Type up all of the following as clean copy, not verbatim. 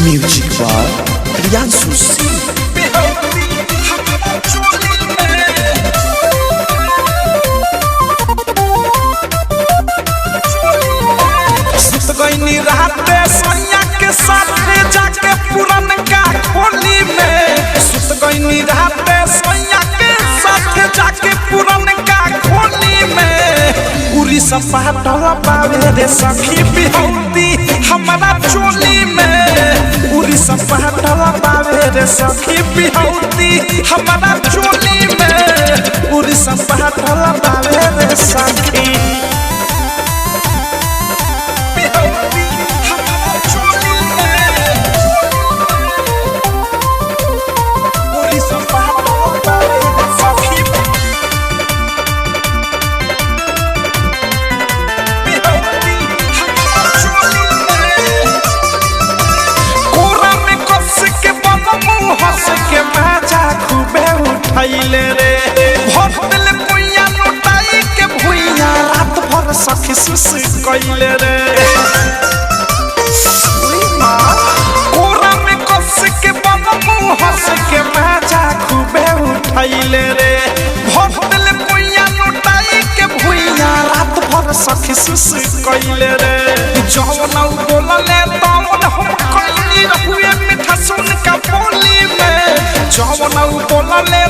Music बार प्रियांशु सिंह। राते सैया के साथ जाके पुरन का खोली में सुत गईनी राते सैया के साथ जाके पुरन का खोली में उरी सपाटल पावे रे सखी बिहौती हमारा चोली में उरी सपाटल पावे रे सखी बिहौती हमारा चोली में उरी सपाटल पावे रे सखी रे भोटल पुइया लुटाई के भुइया रात भर सखी सुस कइले रे कोरा में कस के बाबू हंस के मजा खूबे उठाइले रे भोटल पुइया लुटाई के भुइया रात भर सखी सुस कइले रे जौन बोलले तौन हम कइनी रहुए मीठा सुन का बोली में जौन बोलले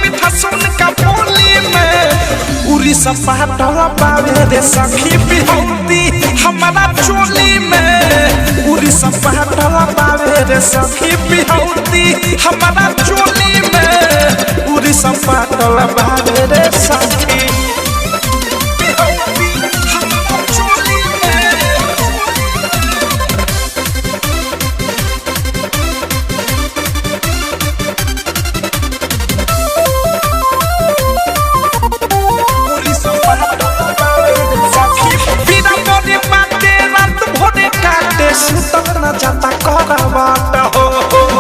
मीठा सुन का बोली में उरी सपाटल पावे रे सखी बिहौती हमारा चोली में उरी सपाटल पावे रे सखी बिहौती हमारा चोली में उरी सपाटल पावे रे सखी जाता करवाट हो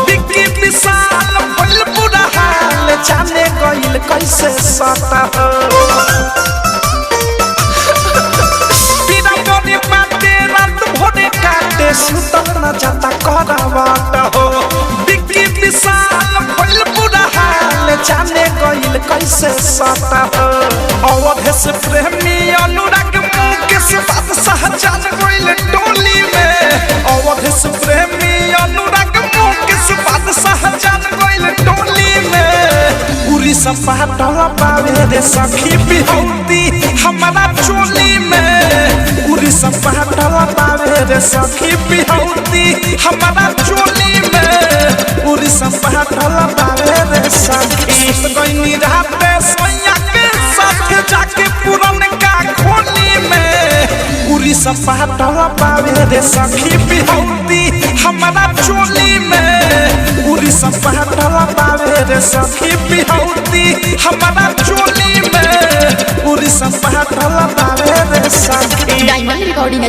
बिक्की विशाल भइल बुरा हाल जाने गइल कैसे सता हो बिना बने बाते रात भोरे काटे सुतल न जाता करवाट हो बिक्की विशाल भइल बुरा हाल जाने गइल कैसे सता हो अवधे से प्रेमी अनुराग मुकेश बादशाह जान गइल टोली में अवधे से प्रेमी अनुराग मुकेश बादशाह जान गइल टोली में उरी सपाटल पावे रे सखी बिहौती हमारा चोली में उरी सपाटल पावे रे सखी बिहौती हमारा चोली में उरी सपाटल पावे रे सखी गइनी राते सैया के साथ जाके पुरन का खोली में उरी सपाटल पावे रे सखी बिहौती हमारा चोली में उरी सपाटल पावे रे सखी बिहौती हमारा चोली में उरी सपाटल पावे रे सखी। Diamond recording